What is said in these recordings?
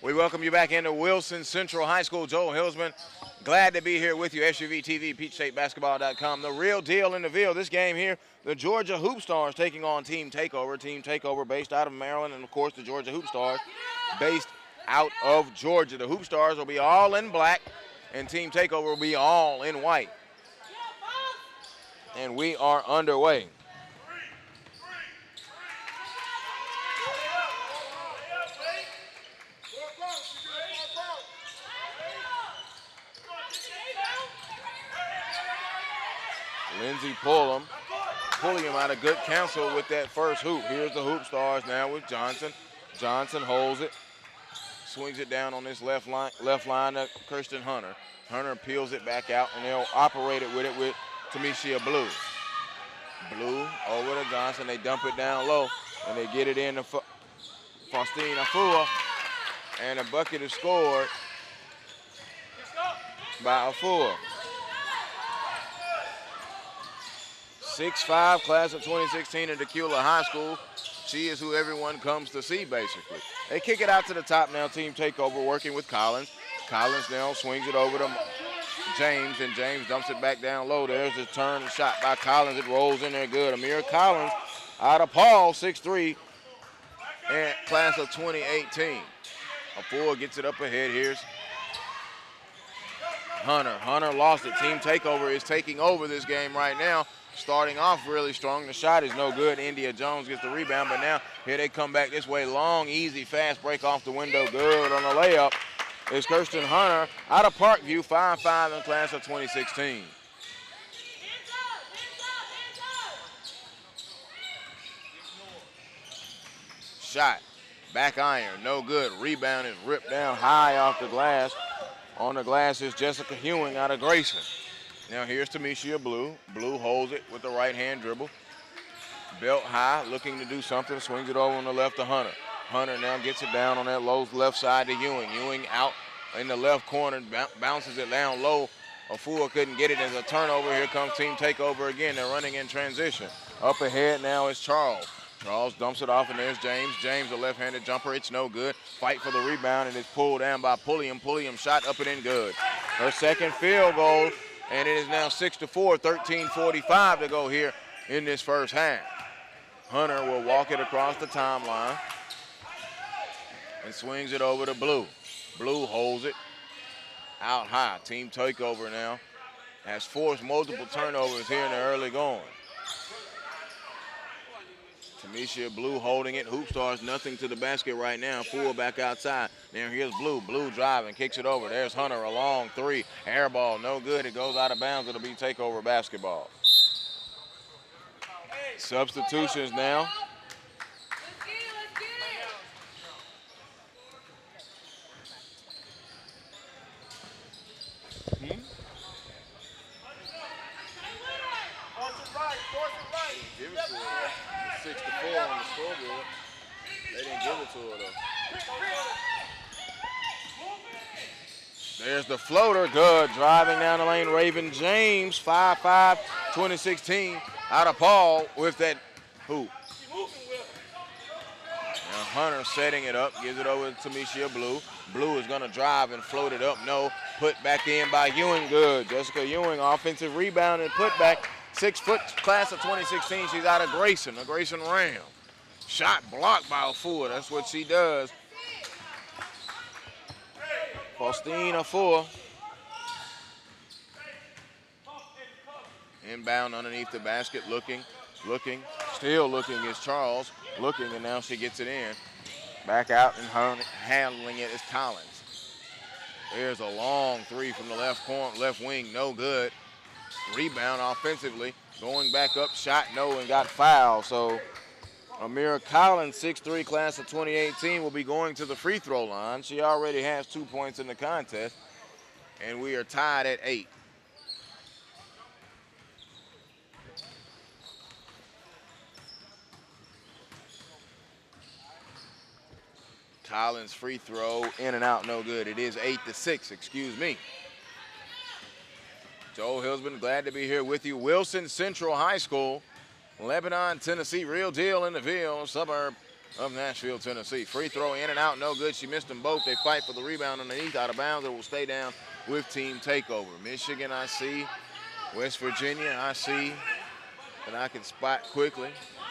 We welcome you back into Wilson Central High School. Joel Hillsman, glad to be here with you. SUV TV, PeachStateBasketball.com. The real deal in the Ville. This game here, the Georgia Hoopstars taking on Team Takeover. Team Takeover based out of Maryland, and of course the Georgia Hoopstars based out of Georgia. The Hoopstars will be all in black, and Team Takeover will be all in white. And we are underway. Lindsey pulling him out of good counsel with that first hoop. Here's the Hoopstars now with Johnson. Johnson holds it, swings it down on this left line to Christian Hunter. Hunter peels it back out, and they'll operate it with Tamisha Blue. Blue over to Johnson. They dump it down low, and they get it in to Faustine Afua, and a bucket is scored by Afua. 6'5", class of 2016 at Tequila High School. She is who everyone comes to see, basically. They kick it out to the top now. Team Takeover working with Collins. Collins now swings it over to James, and James dumps it back down low. There's the turn shot by Collins. It rolls in there good. Amir Collins out of Paul, 6'3", and class of 2018. Afua gets it up ahead. Here's Hunter. Hunter lost it. Team Takeover is taking over this game right now. Starting off really strong. The shot is no good. India Jones gets the rebound, but now here they come back this way. Long, easy, fast break off the window. Good on the layup. It's Kirsten Hunter out of Parkview, 5'5" in class of 2016. Shot. Back iron. No good. Rebound is ripped down high off the glass. On the glass is Jessica Hewing out of Grayson. Now here's Tamisha Blue. Blue holds it with the right-hand dribble. Belt high, looking to do something. Swings it over on the left to Hunter. Hunter now gets it down on that low left side to Ewing. Ewing out in the left corner, bounces it down low. Afua couldn't get it as a turnover. Here comes Team Takeover again. They're running in transition. Up ahead now is Charles. Charles dumps it off, and there's James. James, a left-handed jumper. It's no good. Fight for the rebound, and it's pulled down by Pulliam. Pulliam shot up and in good. Her second field goal. And it is now 6-4, 13:45 to go here in this first half. Hunter will walk it across the timeline and swings it over to Blue. Blue holds it out high. Team Takeover now has forced multiple turnovers here in the early going. Tamisha Blue holding it. Hoopstars nothing to the basket right now. Full back outside. Now here's Blue. Blue driving, kicks it over. There's Hunter, a long three. Air ball, no good. It goes out of bounds. It'll be Takeover basketball. Substitutions now. Give it to her. 6-4 on the scoreboard. They didn't give it to her though. There's the floater. Good. Driving down the lane. Raven James, 5'5", 2016, out of Paul with that hoop. Now Hunter setting it up. Gives it over to Tamisha Blue. Blue is going to drive and float it up. No. Put back in by Ewing. Good. Jessica Ewing, offensive rebound and put back. 6 foot, class of 2016. She's out of Grayson, a Grayson Ram. Shot blocked by Afua. That's what she does. Faustine Afua. Inbound underneath the basket, looking, still looking is Charles. Looking, and now she gets it in. Back out and handling it is Collins. There's a long three from the left corner, left wing, no good. Rebound offensively, going back up, shot no, and got fouled. So Amira Collins, 6'3", class of 2018, will be going to the free throw line. She already has 2 points in the contest, and we are tied at 8. Collins free throw, in and out, no good. It is 8-6, excuse me. Joel Hillsman, glad to be here with you. Wilson Central High School, Lebanon, Tennessee, real deal in the Ville, suburb of Nashville, Tennessee. Free throw in and out, no good. She missed them both. They fight for the rebound underneath, out of bounds. It will stay down with team takeover. Michigan, I see. West Virginia, I see. And I can spot quickly.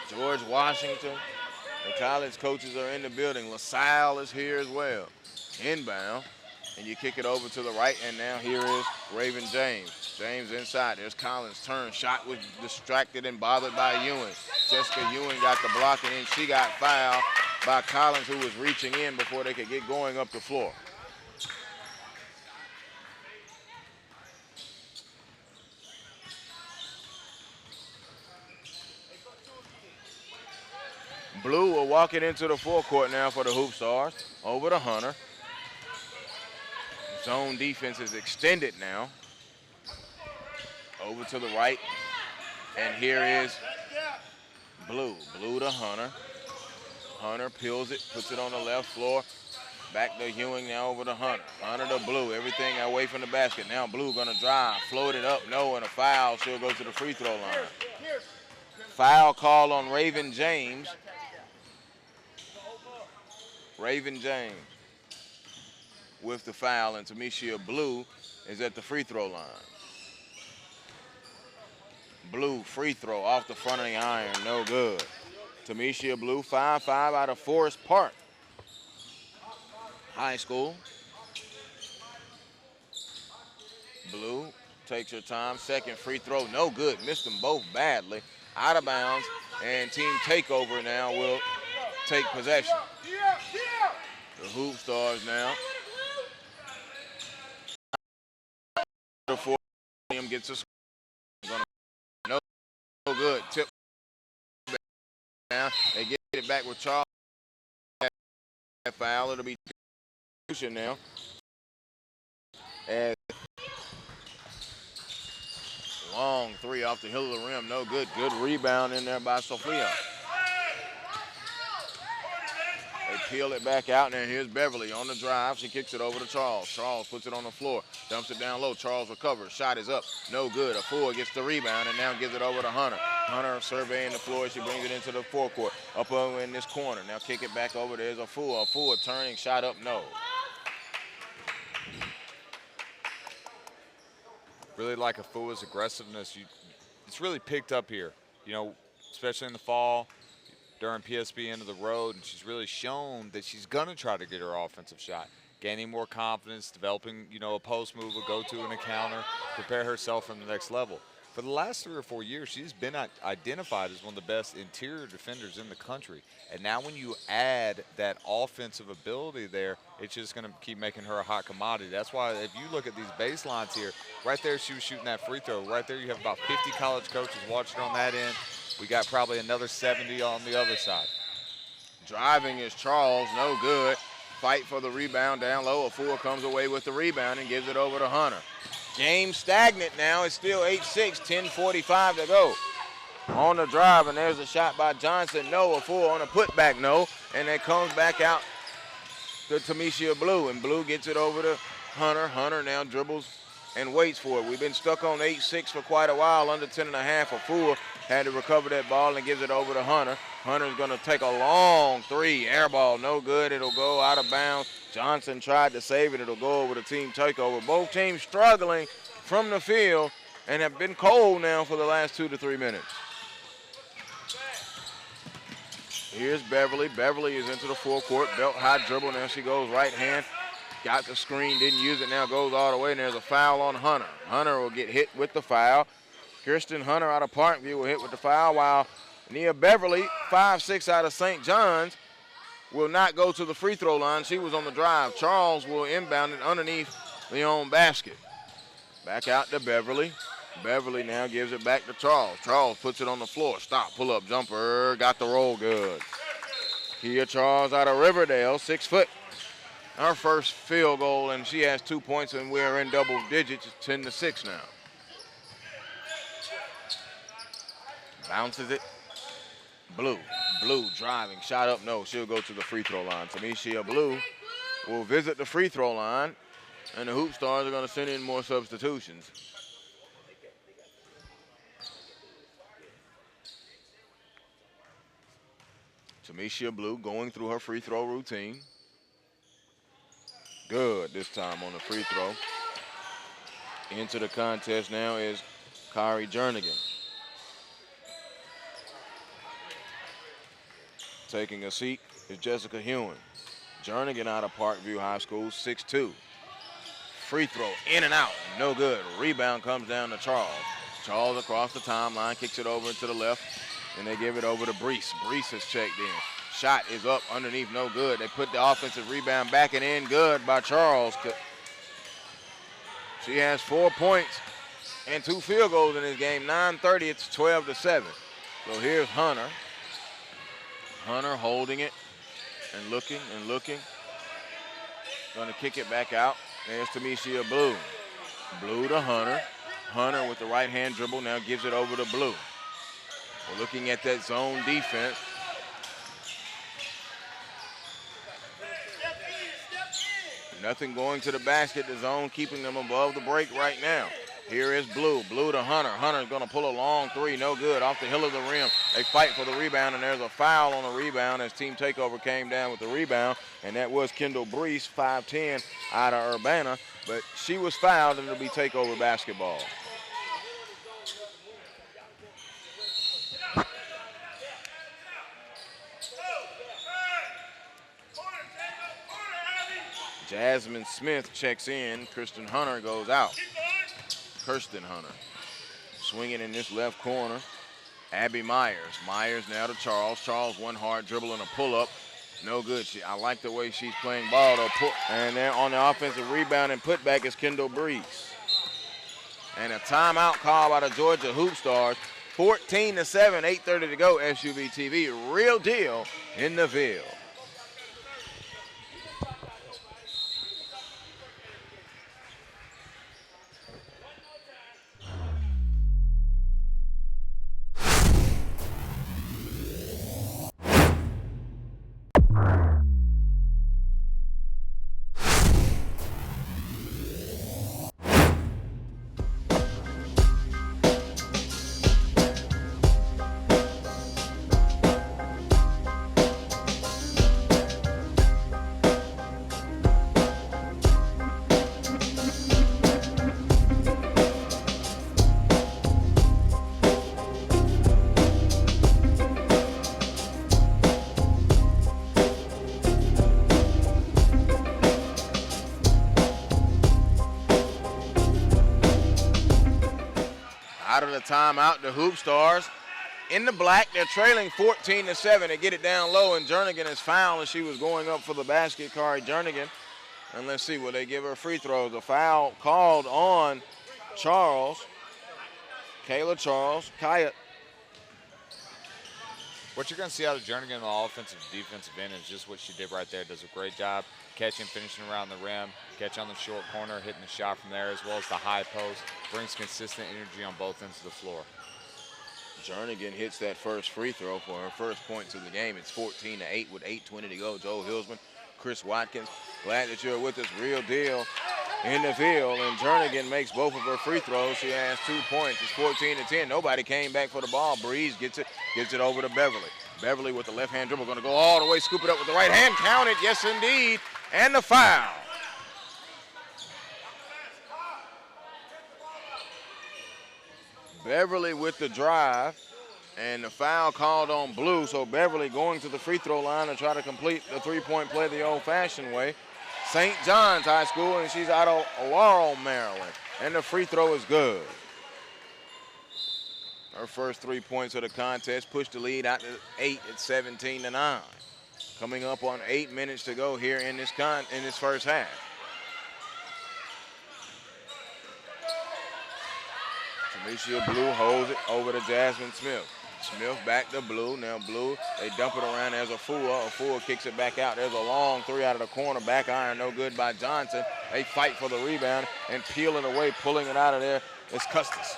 George Washington. The college coaches are in the building. LaSalle is here as well. Inbound. And you kick it over to the right, and now here is Raven James. James inside. There's Collins' turn. Shot was distracted and bothered by Ewing. Jessica Ewing got the block, and then she got fouled by Collins, who was reaching in before they could get going up the floor. Blue will walk it into the forecourt now for the Hoopstars. Over to Hunter. Zone defense is extended now. Over to the right. And here is Blue. Blue to Hunter. Hunter peels it, puts it on the left floor. Back to Ewing, now over to Hunter. Hunter to Blue, everything away from the basket. Now Blue gonna drive, float it up, no, and a foul. She'll go to the free throw line. Foul call on Raven James. Raven James with the foul, and Tamishia Blue is at the free throw line. Blue free throw off the front of the iron, no good. Tamishia Blue, 5-5 out of Forest Park High School. Blue takes her time, second free throw, no good. Missed them both badly. Out of bounds, and team takeover now will take possession. The Hoopstars now. The four gets a score. No good. Tip now. They get it back with Charles. That foul. It'll be now. As long three off the hill of the rim. No good. Good rebound in there by Sophia. They peel it back out, and here's Beverly on the drive. She kicks it over to Charles. Charles puts it on the floor, dumps it down low. Charles recovers. Shot is up. No good. Afua gets the rebound and now gives it over to Hunter. Hunter surveying the floor. She brings it into the forecourt. Up over in this corner. Now kick it back over. There's Afua. Afua turning. Shot up. No. Really like Afua's aggressiveness. It's really picked up here, you know, especially in the fall. During PSB end of the road, and she's really shown that she's gonna try to get her offensive shot, gaining more confidence, developing, you know, a post move, a go-to and a counter, prepare herself for the next level. For the last 3 or 4 years, she's been identified as one of the best interior defenders in the country. And now when you add that offensive ability there, it's just gonna keep making her a hot commodity. That's why if you look at these baselines here, right there she was shooting that free throw. Right there you have about 50 college coaches watching on that end. We got probably another 70 on the other side. Driving is Charles, no good. Fight for the rebound down low. Afua comes away with the rebound and gives it over to Hunter. Game stagnant now. It's still 8-6, 10:45 to go. On the drive, and there's a shot by Johnson. No. Afua on a putback, no. And it comes back out to Tamishia Blue, and Blue gets it over to Hunter. Hunter now dribbles and waits for it. We've been stuck on 8-6 for quite a while, under 10.5. Afua had to recover that ball and gives it over to Hunter. Hunter's going to take a long three. Air ball, no good. It'll go out of bounds. Johnson tried to save it. It'll go over to team takeover. Both teams struggling from the field and have been cold now for the last 2 to 3 minutes. Here's Beverly. Beverly is into the forecourt. Belt high dribble. Now she goes right hand. Got the screen, didn't use it, now goes all the way, and there's a foul on Hunter. Hunter will get hit with the foul. Kirsten Hunter out of Parkview will hit with the foul, while Nia Beverly, 5'6" out of St. John's, will not go to the free throw line. She was on the drive. Charles will inbound it underneath the own basket. Back out to Beverly. Beverly now gives it back to Charles. Charles puts it on the floor. Stop, pull up, jumper, got the roll good. Kia Charles out of Riverdale, 6 foot. Our first field goal, and she has 2 points, and we're in double digits, 10-6 now. Bounces it. Blue. Blue driving. Shot up. No. She'll go to the free throw line. Tamishia Blue will visit the free throw line, and the Hoopstars are going to send in more substitutions. Tamisha Blue going through her free throw routine. Good this time on the free throw. Into the contest now is Kari Jernigan. Taking a seat is Jessica Hewin. Jernigan out of Parkview High School, 6'2". Free throw in and out, no good. Rebound comes down to Charles. Charles across the timeline, kicks it over to the left, and they give it over to Brees. Brees has checked in. Shot is up underneath, no good. They put the offensive rebound back and in, good by Charles. She has 4 points and 2 field goals in this game. 9:30, it's 12-7. So here's Hunter. Hunter holding it and looking and looking. Gonna kick it back out. There's Tamisha Blue. Blue to Hunter. Hunter with the right hand dribble now gives it over to Blue. We're looking at that zone defense. Nothing going to the basket. The zone keeping them above the break right now. Here is Blue. Blue to Hunter. Hunter's going to pull a long three. No good. Off the hill of the rim. They fight for the rebound, and there's a foul on the rebound as Team Takeover came down with the rebound, and that was Kendall Brees, 5'10", out of Urbana. But she was fouled, and it'll be Takeover basketball. Jasmine Smith checks in. Kirsten Hunter goes out. Kirsten Hunter swinging in this left corner. Abby Myers. Myers now to Charles. Charles one hard dribble and a pull-up. No good. I like the way she's playing ball, though. And then on the offensive rebound and putback is Kendall Brees. And a timeout call by the Georgia Hoopstars. 14-7, 8:30 to go, SUV TV. Real deal in the Ville. Out of the timeout, the Hoopstars in the black. They're trailing 14-7. They get it down low, and Jernigan is fouled as she was going up for the basket. Kari Jernigan. And let's see, will they give her free throws? The foul called on Charles. Kayla Charles. Kaya. What you're going to see out of Jernigan on the offensive defensive end is just what she did right there. Does a great job catching, finishing around the rim, catch on the short corner, hitting the shot from there, as well as the high post. Brings consistent energy on both ends of the floor. Jernigan hits that first free throw for her first points of the game. It's 14-8 with 8:20 to go. Joe Hilsman, Chris Watkins, glad that you're with us. Real deal in the field, and Jernigan makes both of her free throws. She has 2 points. It's 14-10. Nobody came back for the ball. Breeze gets it over to Beverly. Beverly with the left-hand dribble, going to go all the way, scoop it up with the right hand. Count it, yes indeed, and the foul. Beverly with the drive, and the foul called on Blue. So Beverly going to the free throw line to try to complete the three-point play the old-fashioned way. St. John's High School, and she's out of Laurel, Maryland. And the free throw is good. Her first 3 points of the contest pushed the lead out to 8 at 17-9. Coming up on 8 minutes to go here in this first half. Tamisha Blue holds it over to Jasmine Smith. Smith back to Blue. Now Blue, they dump it around. There's Afua. Afua kicks it back out. There's a long three out of the corner. Back iron, no good by Johnson. They fight for the rebound and peel it away, pulling it out of there. It's Custis.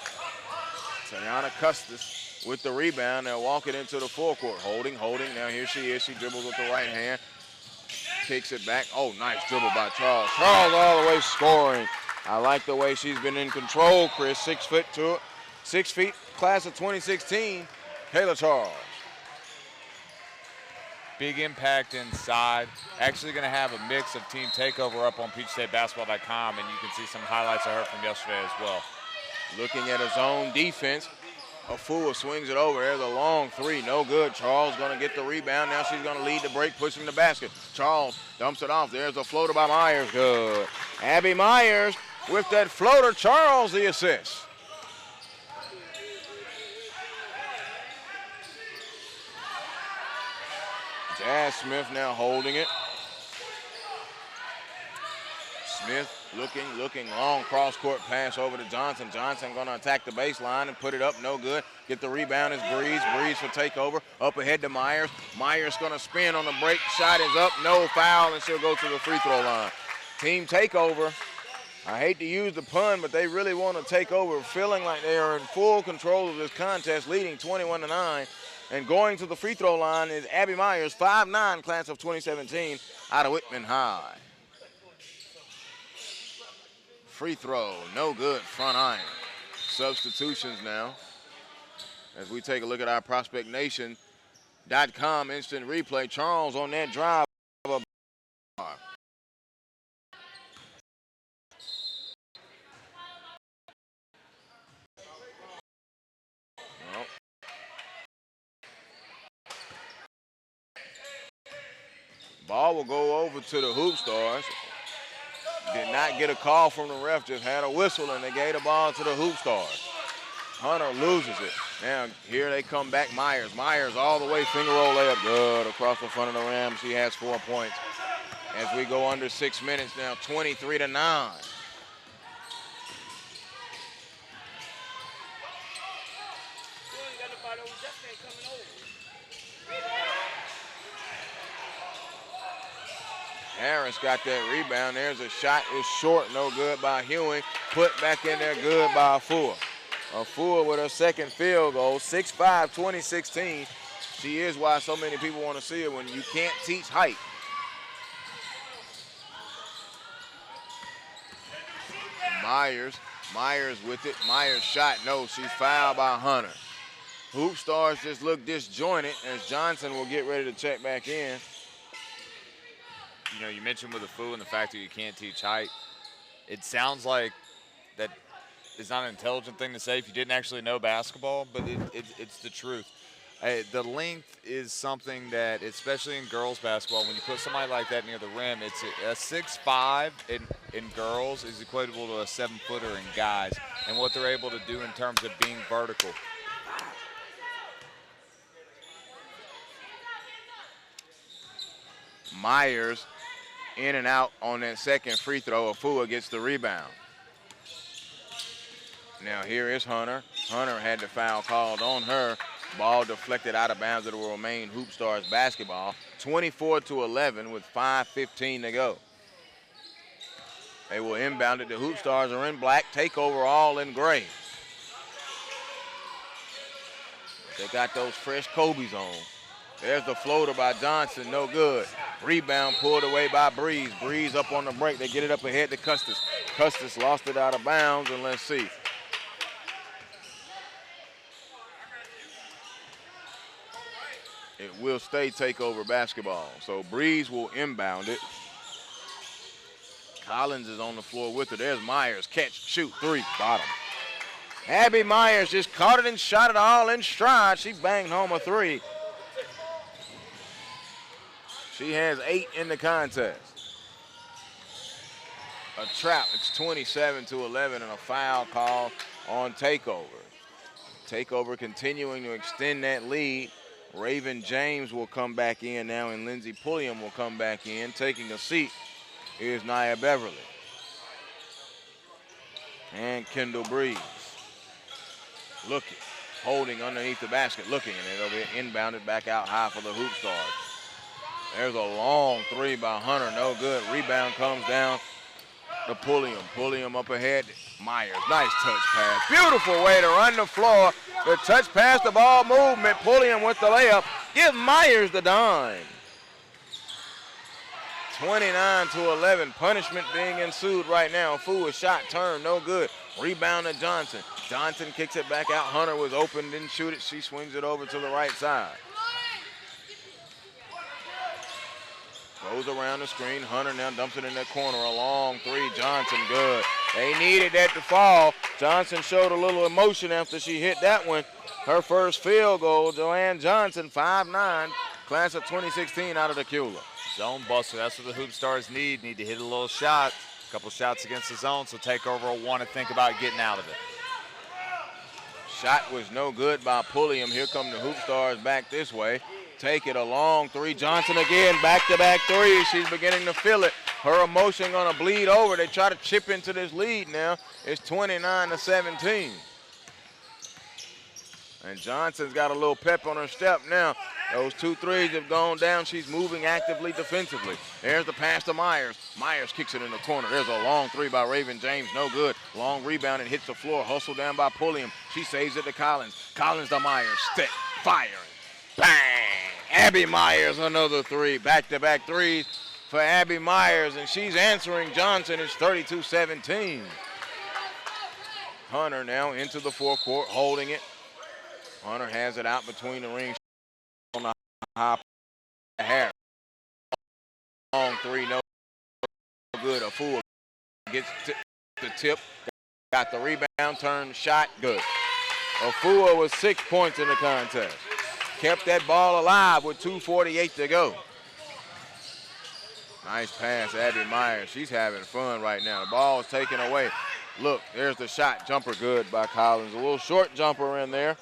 Tayana Custis with the rebound. They'll walk it into the forecourt. Holding. Now here she is. She dribbles with the right hand. Kicks it back. Oh, nice dribble by Charles. Charles all the way scoring. I like the way she's been in control, Chris. 6 feet, class of 2016, Kayla Charles. big impact inside. Actually going to have a mix of Team Takeover up on PeachStateBasketball.com, and you can see some highlights of her from yesterday as well. Looking at his own defense. Afua swings it over. There's a long three. No good. Charles going to get the rebound. Now she's going to lead the break, pushing the basket. Charles dumps it off. There's a floater by Myers. Good. Abby Myers with that floater. Charles the assist. Jazz Smith now holding it. Smith looking, long cross-court pass over to Johnson. Johnson going to attack the baseline and put it up, no good. Get the rebound is Breeze. Breeze for Takeover. Up ahead to Myers. Myers going to spin on the break. Shot is up, no foul, and she'll go to the free throw line. Team Takeover, I hate to use the pun, but they really want to take over, feeling like they are in full control of this contest, leading 21-9. And going to the free throw line is Abby Myers, 5'9", class of 2017, out of Whitman High. Free throw, no good, front iron. Substitutions now. As we take a look at our ProspectNation.com instant replay. Charles on that drive. Ball will go over to the Hoopstars. Did not get a call from the ref, just had a whistle, and they gave the ball to the Hoopstars. Hunter loses it. Now, here they come back, Myers. Myers all the way, finger roll layup, good, across the front of the rim. She has 4 points. As we go under 6 minutes now, 23-9. Harris got that rebound. There's a shot. It's short. No good by Hewing. Put back in there good by Afua. Afua with her second field goal. 6'5", 2016. She is why so many people want to see her when you can't teach height. Myers with it. Myers shot. No, she's fouled by Hunter. Hoopstars just look disjointed as Johnson will get ready to check back in. You know, you mentioned with Afua and the fact that you can't teach height. It sounds like that is not an intelligent thing to say if you didn't actually know basketball, but it's the truth. The length is something that, especially in girls basketball, when you put somebody like that near the rim, it's a 6'5" in girls is equatable to a 7-footer in guys, and what they're able to do in terms of being vertical. Myers in and out on that second free throw. Afua gets the rebound. Now here is Hunter. Hunter had the foul called on her. Ball deflected out of bounds. It will remain Hoopstars basketball. 24-11 with 5:15 to go. They will inbound it. The Hoopstars are in black. Takeover all in gray. They got those fresh Kobe's on. There's the floater by Johnson, no good. Rebound pulled away by Breeze. Breeze up on the break. They get it up ahead to Custis. Custis lost it out of bounds, and let's see. It will stay Takeover basketball. So Breeze will inbound it. Collins is on the floor with her. There's Myers. Catch, shoot, three, bottom. Abby Myers just caught it and shot it all in stride. She banged home a three. She has 8 in the contest. A trap. It's 27-11 and a foul call on Takeover. Takeover continuing to extend that lead. Raven James will come back in now, and Lindsey Pulliam will come back in. Taking a seat is Nia Beverly. And Kendall Breeze. Looking, holding underneath the basket, looking, and it'll be inbounded back out high for the Hoopstars. There's a long three by Hunter, no good. Rebound comes down to Pulliam. Pulliam up ahead. Myers, nice touch pass. Beautiful way to run the floor. The touch pass, the ball movement. Pulliam with the layup. Give Myers the dime. 29-11. Punishment being ensued right now. Afua shot, turn, no good. Rebound to Johnson. Johnson kicks it back out. Hunter was open, didn't shoot it. She swings it over to the right side. Goes around the screen. Hunter now dumps it in that corner. A long three. Johnson good. They needed that to fall. Johnson showed a little emotion after she hit that one. Her first field goal. Joanne Johnson, 5'9", class of 2016 out of Takeover. Zone buster. That's what the Hoopstars need. Need to hit a little shot. A couple shots against the zone, so Takeover will want to think about getting out of it. Shot was no good by Pulliam. Here come the Hoopstars back this way. Take it, a long three. Johnson again, back-to-back threes. She's beginning to feel it. Her emotion gonna bleed over. They try to chip into this lead now. It's 29-17. And Johnson's got a little pep on her step now. Those 2 threes have gone down. She's moving actively defensively. There's the pass to Myers. Myers kicks it in the corner. There's a long three by Raven James. No good. Long rebound and hits the floor. Hustle down by Pulliam. She saves it to Collins. Collins to Myers. Step. Firing. Bang! Abby Myers, another three. Back-to-back threes for Abby Myers, and she's answering Johnson. It's 32-17. Hunter now into the forecourt, holding it. Hunter has it out between the rings on the high Harris. Long three, no good. Afua gets the tip, got the rebound, turn, shot, good. Afua was 6 points in the contest. Kept that ball alive with 2:48 to go. Nice pass, Abby Myers. She's having fun right now. The ball is taken away. Look, there's the shot. Jumper good by Collins. A little short jumper in there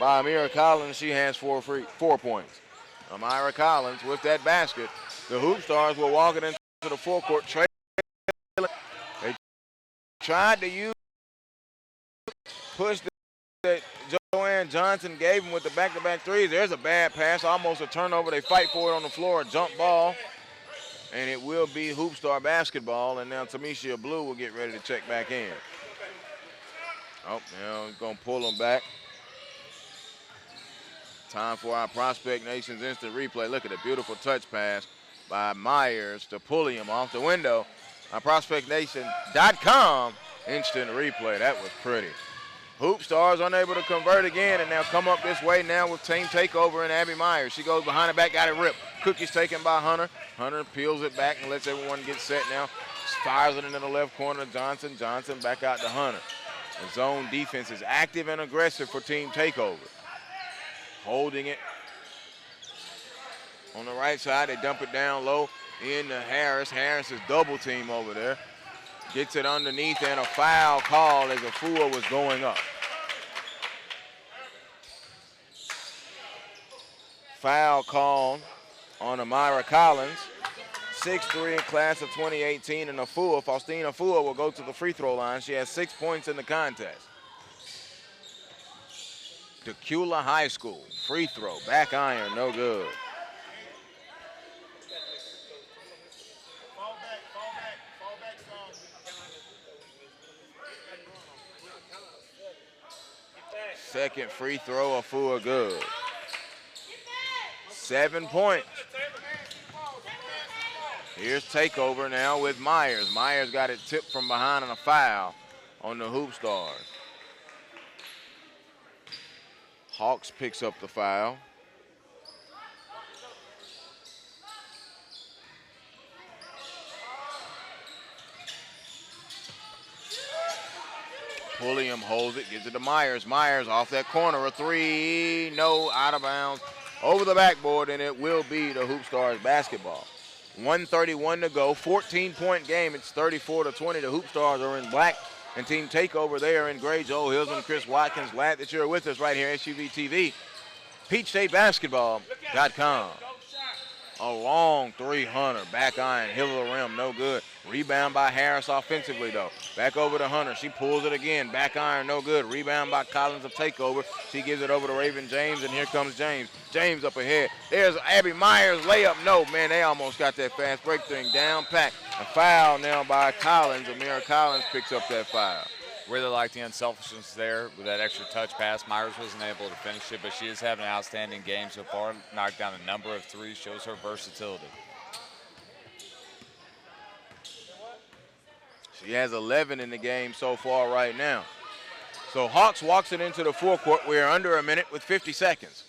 by Amira Collins. She has 4 points. Amira Collins with that basket. The Hoopstars were walking into the forecourt. They tried to push that Joanne Johnson gave him with the back-to-back threes. There's a bad pass, almost a turnover. They fight for it on the floor, a jump ball. And it will be Hoopstar basketball. And now Tamisha Blue will get ready to check back in. Oh, now he's going to pull them back. Time for our Prospect Nation's instant replay. Look at the beautiful touch pass by Myers to Pulliam off the window. Our ProspectNation.com instant replay. That was pretty. Hoopstars unable to convert again, and now come up this way now with team takeover and Abby Myers. She goes behind the back, got it ripped. Cookie's taken by Hunter. Hunter peels it back and lets everyone get set now. Fires it into the left corner. Johnson back out to Hunter. The zone defense is active and aggressive for team takeover. Holding it on the right side. They dump it down low into Harris. Harris is double team over there. Gets it underneath, and a foul call as Afua was going up. Foul call on Amira Collins. 6'3" in class of 2018, and Faustine Afua will go to the free throw line. She has 6 points in the contest. Tequila High School, free throw, back iron, no good. Second free throw, Afua good. 7 points. Here's takeover now with Myers. Myers got it tipped from behind on a foul on the Hoopstars. Hawks picks up the foul. Pulliam holds it, gives it to Myers. Myers off that corner, a three, no, out of bounds, over the backboard, and it will be the Hoopstars basketball. 1:31 to go, 14-point game. It's 34-20. The Hoopstars are in black, and team takeover there in gray. Joel Hills and Chris Watkins, glad that you're with us right here, SUV TV. PeachStateBasketball.com. A long three, Hunter, back iron, hill of the rim, no good. Rebound by Harris offensively, though. Back over to Hunter. She pulls it again. Back iron, no good. Rebound by Collins of takeover. She gives it over to Raven James, and here comes James. James up ahead. There's Abby Myers, layup. No, man, they almost got that fast break thing down pat. A foul now by Collins. Amira Collins picks up that foul. Really like the unselfishness there with that extra touch pass. Myers wasn't able to finish it, but she is having an outstanding game so far. Knocked down a number of threes, shows her versatility. She has 11 in the game so far right now. So Hawks walks it into the forecourt. We are under a minute with 50 seconds.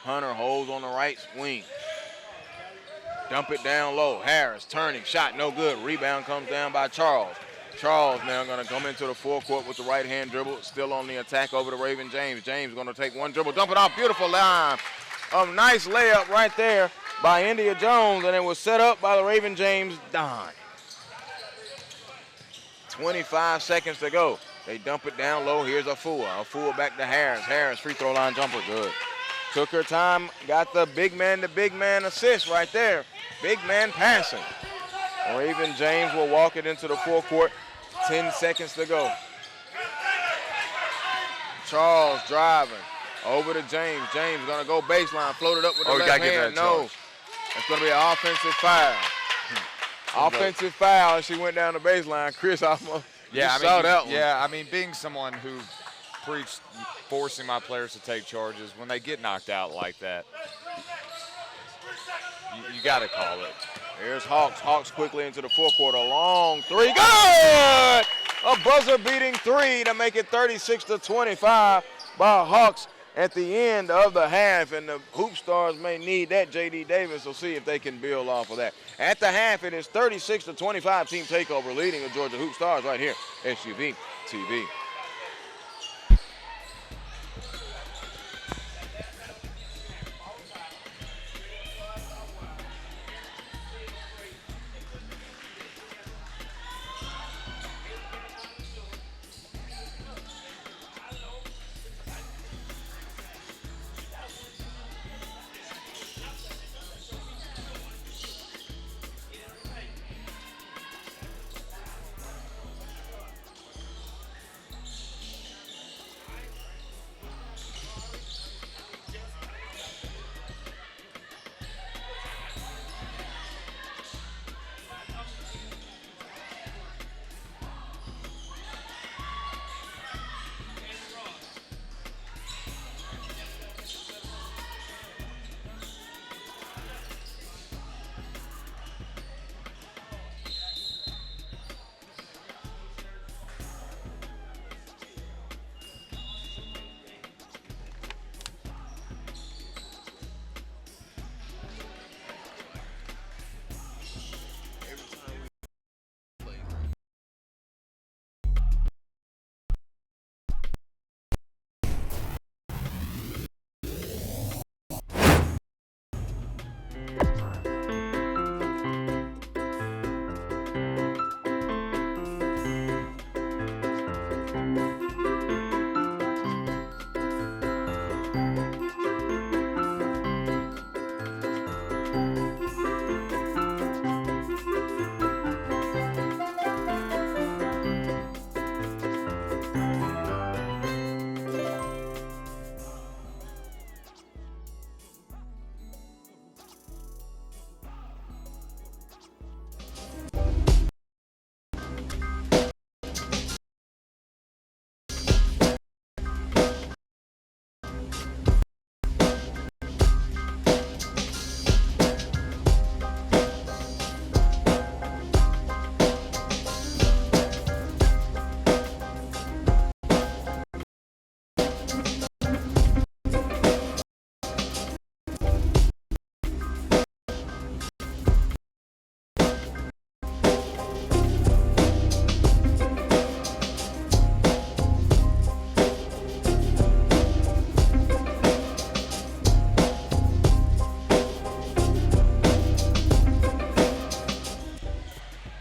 Hunter holds on the right wing. dump it down low. Harris turning, shot no good. Rebound comes down by Charles. Charles now going to come into the forecourt with the right-hand dribble. Still on the attack over to Raven James. James going to take one dribble, dump it off. Beautiful line. A nice layup right there by India Jones, and it was set up by the Raven James Don. 25 seconds to go. They dump it down low. Here's Afua. Afua back to Harris. Harris free throw line jumper, good. Took her time, got the big man to big man assist right there. Big man passing. Raven James will walk it into the forecourt. 10 seconds to go. Charles driving over to James. James gonna go baseline, float it up with the left hand. No, it's gonna be an offensive foul. Offensive foul. She went down the baseline. Chris almost saw that one. Yeah, I mean, being someone who preached forcing my players to take charges, when they get knocked out like that, you got to call it. Here's Hawks. Hawks quickly into the forecourt. A long three. Good! A buzzer-beating three to make it 36-25 by Hawks at the end of the half. And the Hoopstars may need that. J.D. Davis will see if they can build off of that. At the half, it is 36-25. Team Takeover leading the Georgia Hoopstars right here. SUV TV.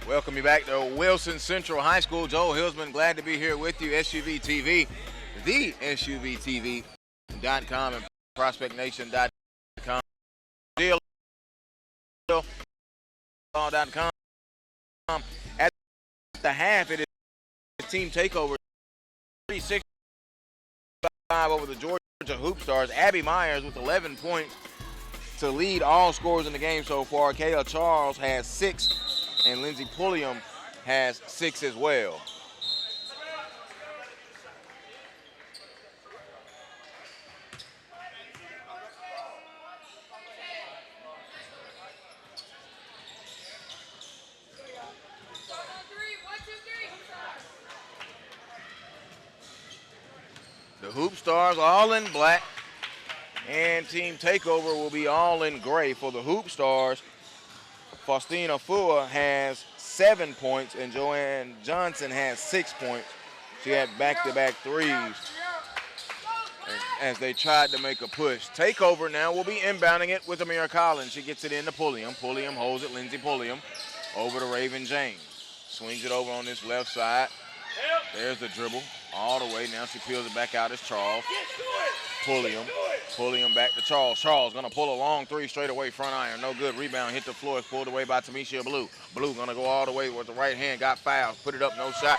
Welcome you back to Wilson Central High School. Joel Hillsman, glad to be here with you. SUV TV, the SUVTV.com and ProspectNation.com. DL.com. At the half, it is Team Takeover 36-5 over the Georgia Hoopstars. Abby Myers with 11 points to lead all scorers in the game so far. Kayla Charles has 6. And Lindsey Pulliam has 6 as well. The Hoopstars all in black, and Team Takeover will be all in gray. For the Hoopstars, Faustina Fua has 7 points, and Joanne Johnson has 6 points. She had back-to-back threes as they tried to make a push. Takeover now will be inbounding it with Amira Collins. She gets it into Pulliam. Pulliam holds it. Lindsey Pulliam over to Raven James. Swings it over on this left side. There's the dribble all the way. Now she peels it back out as Charles. Pulliam back to Charles. Charles gonna pull a long three straight away, front iron. No good. Rebound hit the floor. It's pulled away by Tamisha Blue. Blue gonna go all the way with the right hand. Got fouled. Put it up. No shot.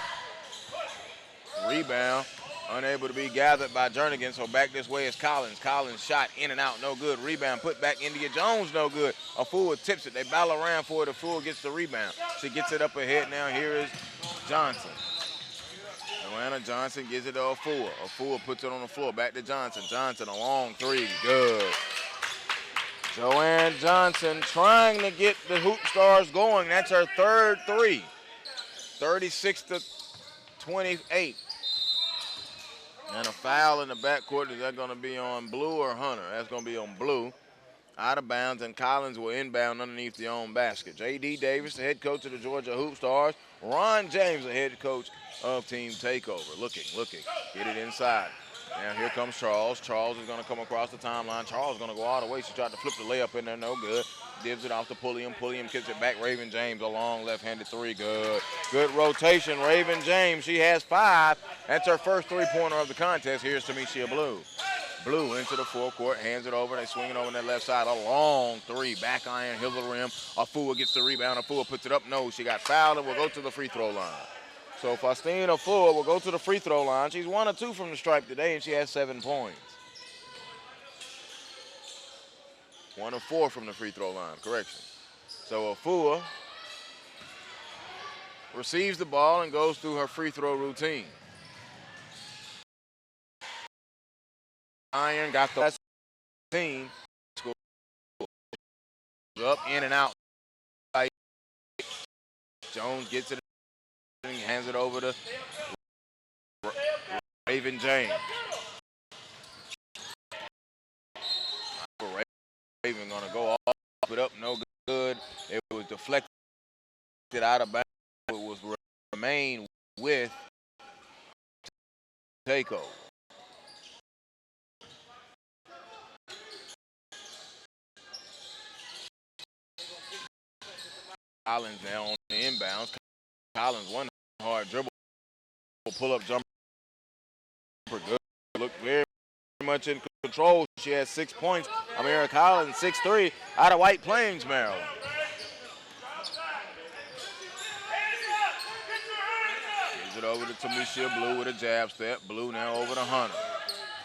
Rebound. Unable to be gathered by Jernigan, so back this way is Collins. Collins shot in and out, no good. Rebound put back. India Jones, no good. Afua tips it. They battle around for it. Afua gets the rebound. She gets it up ahead now. Here is Johnson. Joanna Johnson gives it to Afua. Afua puts it on the floor. Back to Johnson. Johnson, a long three. Good. Joanne Johnson trying to get the Hoopstars going. That's her third three. 36-28. And a foul in the backcourt. Is that going to be on Blue or Hunter? That's going to be on Blue. Out of bounds, and Collins will inbound underneath the own basket. J.D. Davis, the head coach of the Georgia Hoopstars. Ron James, the head coach of Team Takeover. Looking. Get it inside. Now here comes Charles. Charles is going to come across the timeline. Charles is going to go all the way. She tried to flip the layup in there. No good. Gives it off to Pulliam. Pulliam kicks it back. Raven James, a long left-handed three. Good. Good rotation. Raven James, she has 5. That's her first three-pointer of the contest. Here's Tamisha Blue. Blue into the forecourt, hands it over. They swing it over on that left side. A long three. Back iron, hill of the rim. Afua gets the rebound. Afua puts it up. No, she got fouled and will go to the free throw line. So Faustina Afua will go to the free throw line. She's 1 of 2 from the stripe today, and she has 7 points. 1 of 4 from the free throw line, correction. So Afua receives the ball and goes through her free throw routine. Iron got the team. Up, in and out. Jones gets it and hands it over to Raven James. Raven gonna go off it up, no good. It was deflected out of bounds. It was remain with Takeover. Collins now on the inbounds. Collins, one hard dribble, pull up jumper, good. Look very much in control. She has 6 points. Amira Collins, 6'3", out of White Plains, Maryland. Gives it over to Tamisha Blue with a jab step. Blue now over to Hunter.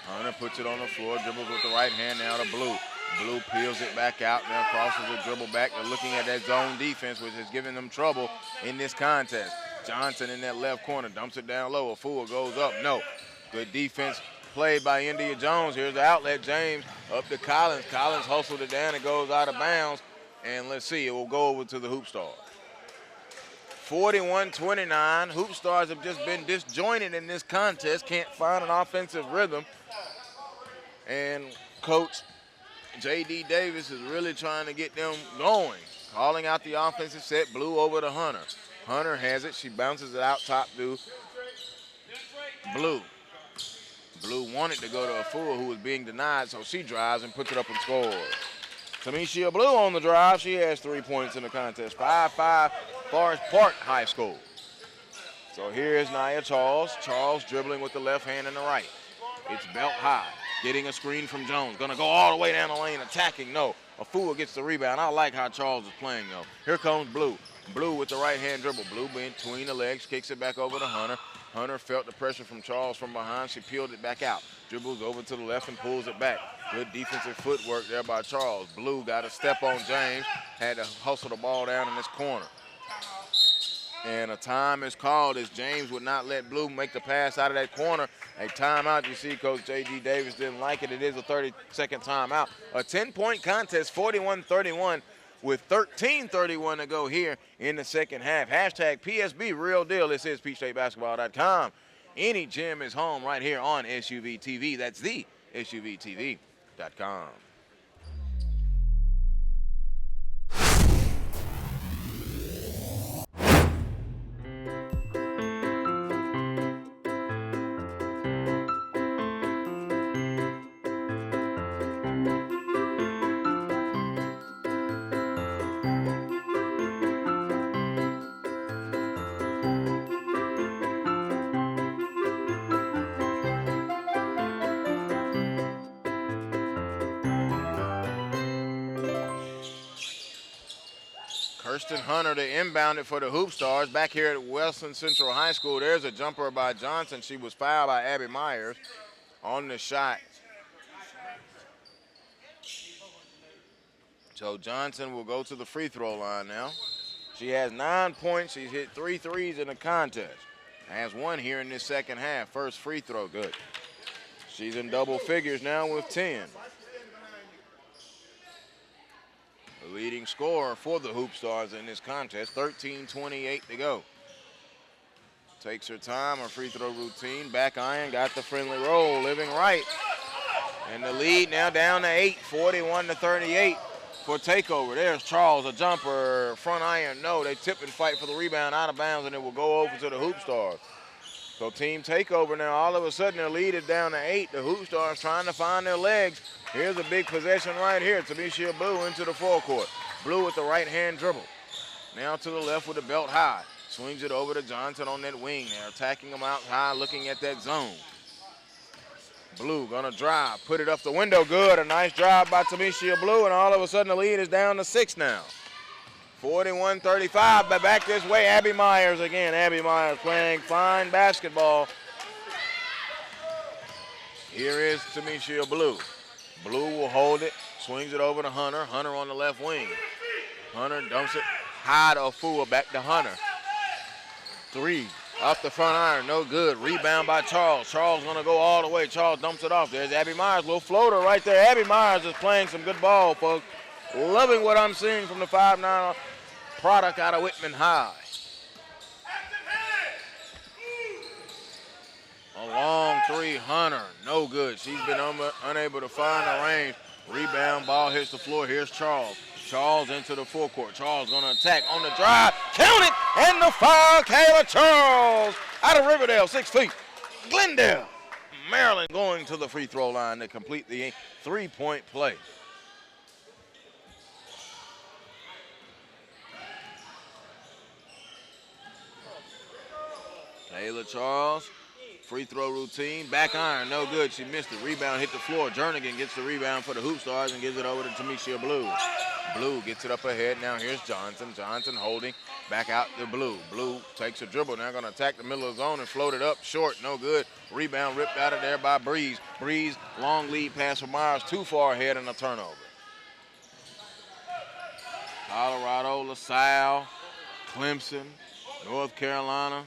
Hunter puts it on the floor, dribbles with the right hand now to Blue. Blue peels it back out, now crosses the dribble back. They're looking at that zone defense, which is giving them trouble in this contest. Johnson in that left corner, dumps it down low. Afua goes up, no. Good defense played by India Jones. Here's the outlet, James up to Collins. Collins hustled it down and goes out of bounds. And let's see, it will go over to the Hoopstars. 41-29. Hoopstars have just been disjointed in this contest. Can't find an offensive rhythm. And Coach J.D. Davis is really trying to get them going. Calling out the offensive set. Blue over to Hunter. Hunter has it. She bounces it out top to Blue. Blue wanted to go to Afua, who was being denied, so she drives and puts it up and scores. Tamisha Blue on the drive. She has 3 points in the contest. 5-5 Forest Park High School. So here's Nia Charles. Charles dribbling with the left hand and the right. It's belt high. Getting a screen from Jones. Gonna go all the way down the lane, attacking. No. Afua gets the rebound. I like how Charles is playing, though. Here comes Blue. Blue with the right hand dribble. Blue between the legs, kicks it back over to Hunter. Hunter felt the pressure from Charles from behind. She peeled it back out. Dribbles over to the left and pulls it back. Good defensive footwork there by Charles. Blue got a step on James. Had to hustle the ball down in this corner. And a time is called as James would not let Blue make the pass out of that corner. A timeout. You see Coach J.D. Davis didn't like it. It is a 30-second timeout. A 10-point contest, 41-31 with 13:31 to go here in the second half. Hashtag PSB Real Deal. This is PeachStateBasketball.com. Any gym is home right here on SUV TV. That's the SUVTV.com. Kirsten Hunter to inbound it for the Hoopstars. Back here at Wilson Central High School, there's a jumper by Johnson. She was fouled by Abby Myers on the shot. So Johnson will go to the free throw line now. She has 9 points. She's hit 3 threes in the contest. Has one here in this second half. First free throw, good. She's in double figures now with 10. The leading scorer for the Hoopstars in this contest, 13:28 to go. Takes her time, her free throw routine. Back iron, got the friendly roll, living right. And the lead now down to 8, 41-38 for Takeover. There's Charles, a jumper, front iron, no. They tip and fight for the rebound out of bounds, and it will go over to the Hoopstars. So team Takeover now, all of a sudden their lead is down to 8. The Hoopstars trying to find their legs. Here's a big possession right here. Tamisha Blue into the forecourt. Blue with the right-hand dribble. Now to the left with the belt high. Swings it over to Johnson on that wing. They're attacking him out high, looking at that zone. Blue gonna drive, put it up the window, good. A nice drive by Tamisha Blue, and all of a sudden the lead is down to 6 now. 41-35, but back this way, Abby Myers again. Abby Myers playing fine basketball. Here is Tamisha Blue. Blue will hold it, swings it over to Hunter. Hunter on the left wing. Hunter dumps it high to Afua, back to Hunter. 3 off the front iron, no good. Rebound by Charles. Charles gonna go all the way. Charles dumps it off. There's Abby Myers, little floater right there. Abby Myers is playing some good ball, folks. Loving what I'm seeing from the 5'9" product out of Whitman High. A long 3, Hunter, no good. She's been unable to find the range. Rebound, ball hits the floor. Here's Charles. Charles into the forecourt. Charles gonna attack on the drive. Count it, and the foul, Kayla Charles out of Riverdale, 6 feet. Glendale, Maryland going to the free throw line to complete the 3-point play. Kayla Charles, free throw routine, back iron, no good. She missed it. Rebound hit the floor. Jernigan gets the rebound for the Hoopstars and gives it over to Tamisha Blue. Blue gets it up ahead. Now here's Johnson. Johnson holding back out to Blue. Blue takes a dribble. Now going to attack the middle of the zone and float it up short. No good. Rebound ripped out of there by Breeze. Breeze, long lead pass for Myers. Too far ahead and a turnover. Colorado, LaSalle, Clemson, North Carolina.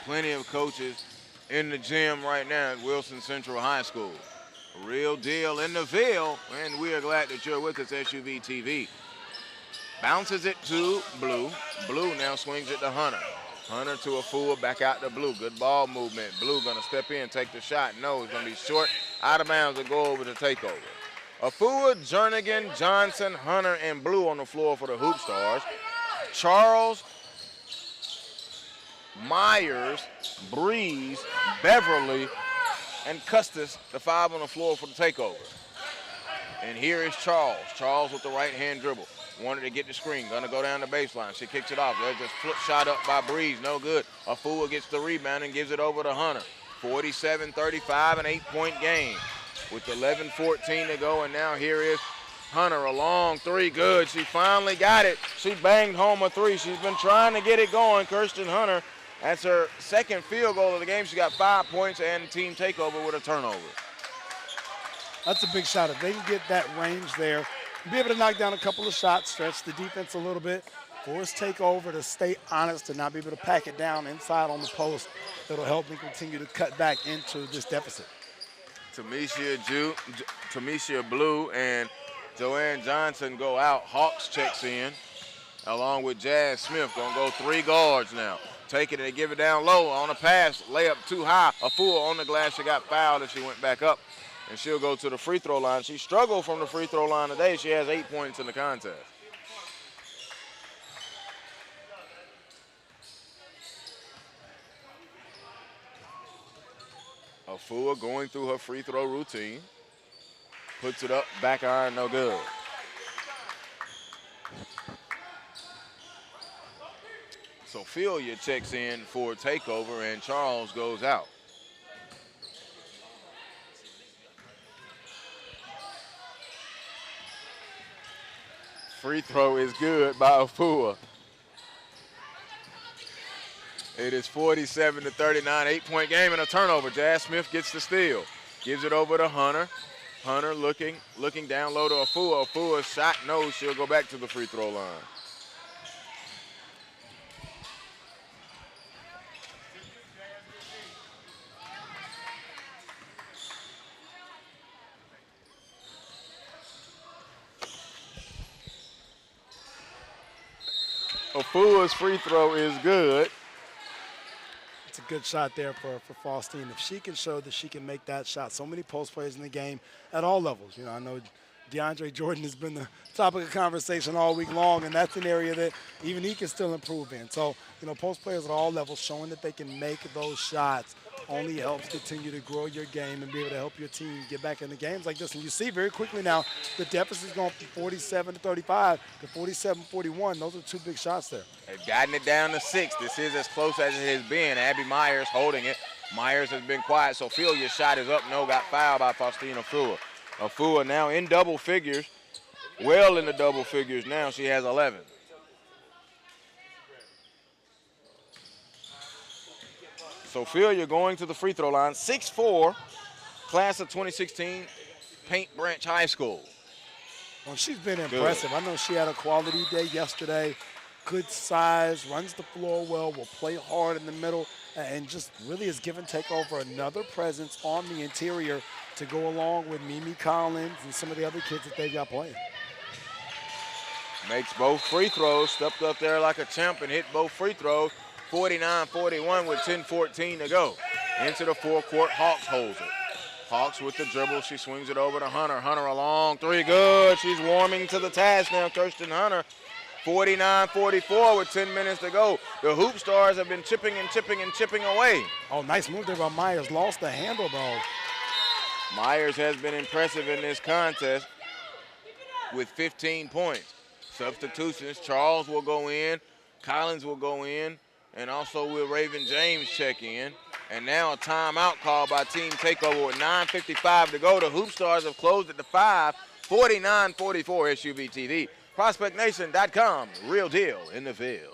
Plenty of coaches in the gym right now at Wilson Central High School. Real deal in the Ville, and we are glad that you're with us, SUV TV. Bounces it to Blue. Blue now swings it to Hunter. Hunter to Afua, back out to Blue. Good ball movement. Blue gonna step in, take the shot. No, it's gonna be short, out of bounds, and go over to Takeover. Afua, Jernigan, Johnson, Hunter, and Blue on the floor for the Hoopstars. Charles, Myers, Breeze, Beverly, and Custis, the 5 on the floor for the Takeover. And here is Charles. Charles with the right-hand dribble. Wanted to get the screen. Gonna go down the baseline. She kicks it off. There's a flip shot up by Breeze. No good. Afua gets the rebound and gives it over to Hunter. 47-35, an 8-point game. With 11:14 to go, and now here is Hunter, a long 3, good. She finally got it. She banged home a 3. She's been trying to get it going, Kirsten Hunter. That's her second field goal of the game. She got 5 points and Team Takeover with a turnover. That's a big shot. If they can get that range there, be able to knock down a couple of shots, stretch the defense a little bit, force Takeover to stay honest and not be able to pack it down inside on the post, that'll help them continue to cut back into this deficit. Tamisha Blue and Joanne Johnson go out. Hawks checks in along with Jazz Smith. Gonna go 3 guards now. Take it and they give it down low on a pass. Layup too high. Afua on the glass. She got fouled as she went back up. And she'll go to the free throw line. She struggled from the free throw line today. She has 8 points in the contest. Afua going through her free throw routine. Puts it up, back iron, no good. Sophia checks in for Takeover, and Charles goes out. free throw is good by Afua. It is 47-39, 8-point game and a turnover. Jazz Smith gets the steal. Gives it over to Hunter. Hunter looking down low to Afua. Afua's shot, no, she'll go back to the free throw line. Afua's free throw is good. It's a good shot there for Faustine. If she can show that she can make that shot, so many post players in the game at all levels. You know, I know DeAndre Jordan has been the topic of conversation all week long, and that's an area that even he can still improve in. So, you know, post players at all levels showing that they can make those shots only helps continue to grow your game and be able to help your team get back into games like this. And you see very quickly now the deficit's going from 47 to 35 to 47-41. Those are two big shots there. They've gotten it down to 6. This is as close as it has been. Abby Myers holding it. Myers has been quiet. Sophia's shot is up. No, got fouled by Faustine Afua. Afua now in double figures. Well in the double figures now. She has 11. Sophia going to the free throw line. 6'4", class of 2016, Paint Branch High School. Well, she's been impressive. I know she had a quality day yesterday. Good size, runs the floor well, will play hard in the middle, and just really has given Takeover another presence on the interior to go along with Mimi Collins and some of the other kids that they've got playing. Makes both free throws, stepped up there like a champ and hit both free throws. 49-41 with 10-14 to go. Into the forecourt, Hawks holds it. Hawks with the dribble, she swings it over to Hunter. Hunter a long three, good. She's warming to the task now, Kirsten Hunter. 49-44 with 10 minutes to go. The Hoopstars have been chipping away. Oh, nice move there by Myers. Lost the handle, though. Myers has been impressive in this contest with 15 points. Substitutions, Charles will go in, Collins will go in, and also will Raven James check in. And now a timeout call by Team Takeover with 9:55 to go. The Hoopstars have closed at the 5, 49-44 SUV TV. ProspectNation.com, real deal in the field.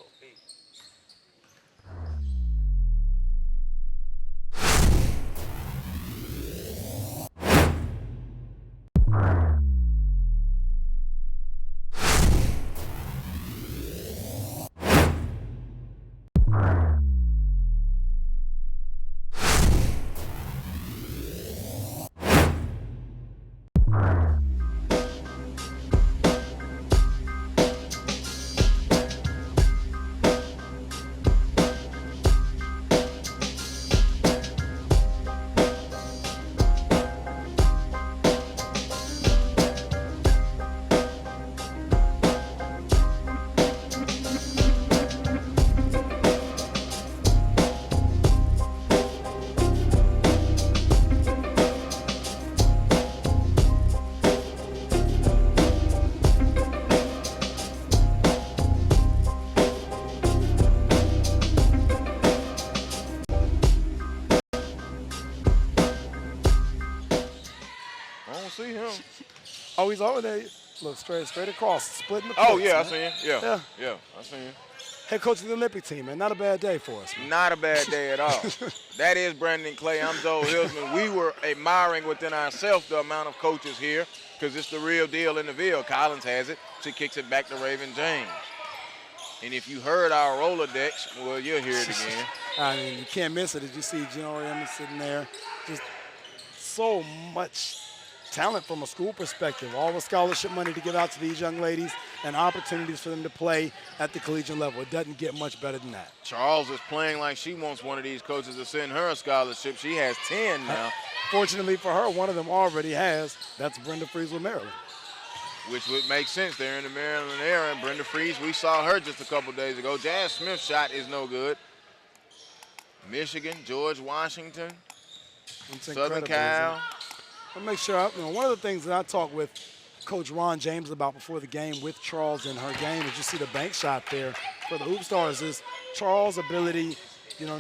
See him. Oh, he's over there. Look, straight across, splitting the Oh, points, yeah, man. I see him. Yeah, I see him. Head coach of the Olympic team, man. Not a bad day for us, man. Not a bad day at all. That is Brandon Clay. I'm Joe Hilsman. We were admiring within ourselves the amount of coaches here because it's the real deal in the Ville. Collins has it. She kicks it back to Raven James. And if you heard our Rolodex, well, you'll hear it again. I mean, you can't miss it. As you see Gino Emmons sitting there, just so much talent from a school perspective. All the scholarship money to give out to these young ladies and opportunities for them to play at the collegiate level. It doesn't get much better than that. Charles is playing like she wants one of these coaches to send her a scholarship. She has 10 now. Fortunately for her, one of them already has. That's Brenda Freeze with Maryland. Which would make sense. They're in the Maryland area. And Brenda Freeze, we saw her just a couple days ago. Jazz Smith's shot is no good. Michigan, George Washington, Southern Cal. I'll make sure, one of the things that I talked with Coach Ron James about before the game with Charles in her game is you see the bank shot there for the Hoopstars is Charles' ability,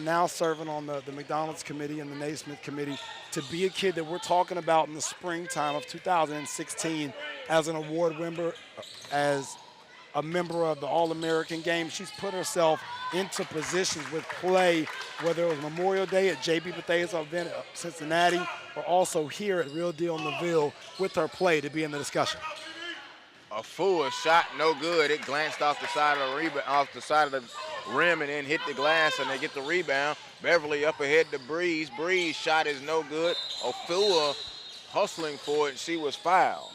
now serving on the McDonald's committee and the Naismith committee to be a kid that we're talking about in the springtime of 2016 as an award winner, as a member of the All-American game. She's put herself into positions with play, whether it was Memorial Day at J.B. Bethea's event at Cincinnati or also here at Real Deal Neville with her play to be in the discussion. Afua shot no good. It glanced off the side of the rebound, off the side of the rim, and then hit the glass, and they get the rebound. Beverly up ahead to Breeze. Breeze shot is no good. Afua hustling for it. She was fouled.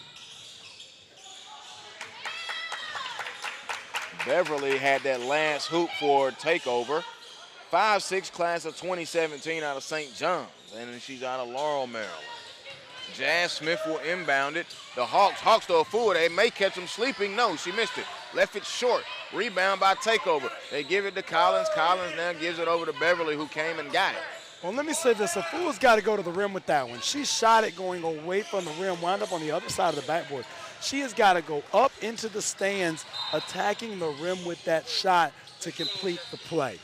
Beverly had that last hoop for Takeover. 5'6" class of 2017 out of St. John's, and then she's out of Laurel, Maryland. Jazz Smith will inbound it. The Hawks to Afua. They may catch them sleeping. No, she missed it. Left it short. Rebound by Takeover. They give it to Collins. Collins now gives it over to Beverly, who came and got it. Well, let me say this. Afua's got to go to the rim with that one. She shot it going away from the rim, wound up on the other side of the backboard. She has got to go up into the stands, attacking the rim with that shot to complete the play.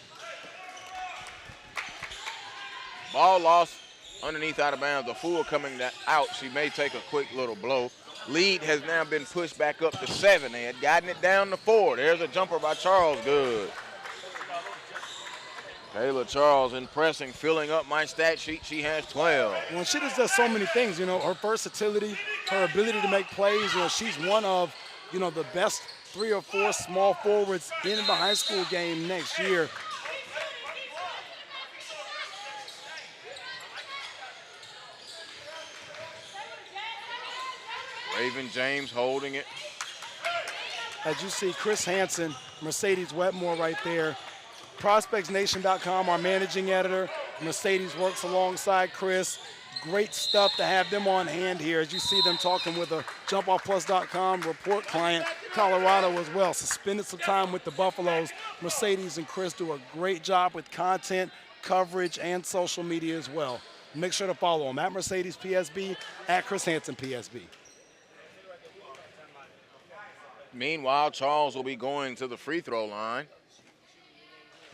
Ball lost underneath out of bounds. Afua coming out. She may take a quick little blow. Lead has now been pushed back up to 7. They had gotten it down to 4. There's a jumper by Charles. Good. Kayla Charles impressing, filling up my stat sheet. She has 12. Well, she just does so many things, you know, her versatility, her ability to make plays. You know, she's one of, you know, the best 3 or 4 small forwards in the high school game next year. Raven James holding it. As you see, Chris Hansen, Mercedes Wetmore right there. ProspectsNation.com, our managing editor. Mercedes works alongside Chris. Great stuff to have them on hand here as you see them talking with a JumpOffPlus.com report client, Colorado as well. Suspended some time with the Buffaloes. Mercedes and Chris do a great job with content, coverage, and social media as well. Make sure to follow them at Mercedes PSB, at Chris Hansen PSB. Meanwhile, Charles will be going to the free throw line.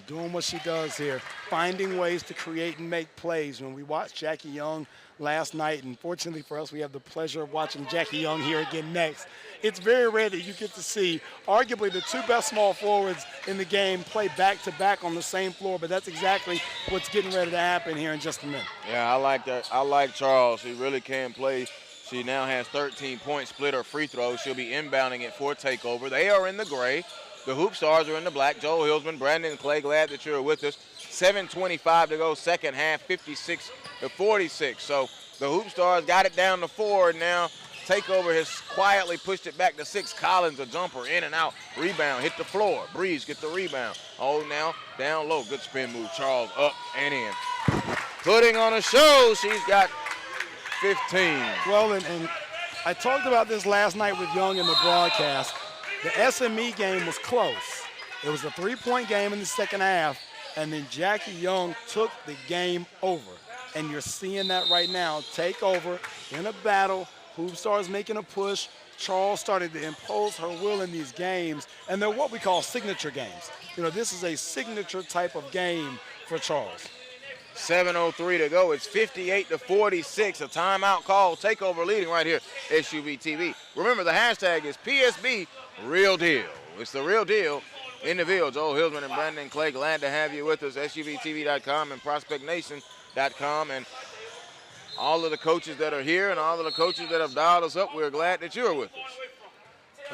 Doing what she does here, finding ways to create and make plays. When we watched Jackie Young last night, and fortunately for us, we have the pleasure of watching Jackie Young here again next. It's very rare that you get to see arguably the 2 best small forwards in the game play back-to-back on the same floor, but that's exactly what's getting ready to happen here in just a minute. Yeah, I like that. I like Charles. He really can play. She now has 13 points, split her free throw. She'll be inbounding it for Takeover. They are in the gray. The Hoopstars are in the black. Joel Hilsman, Brandon Clay, glad that you're with us. 7:25 to go, second half, 56-46. So the Hoopstars got it down to 4, and now Takeover has quietly pushed it back to 6. Collins, a jumper, in and out. Rebound, hit the floor. Breeze get the rebound. Oh, now down low. Good spin move. Charles up and in. Putting on a show. She's got 15. Well, and I talked about this last night with Young in the broadcast. The SME game was close. It was a 3-point game in the second half, and then Jackie Young took the game over. And you're seeing that right now. Takeover in a battle. Hoopstars making a push. Charles started to impose her will in these games, and they're what we call signature games. You know, this is a signature type of game for Charles. 7:03 to go. It's 58-46. A timeout call. Takeover leading right here. SUV TV. Remember, the hashtag is PSB Real Deal. It's the real deal in the field. Joel Hilsman and Brandon Clay, glad to have you with us. SUVTV.com and ProspectNation.com. And all of the coaches that are here and all of the coaches that have dialed us up, we're glad that you're with us.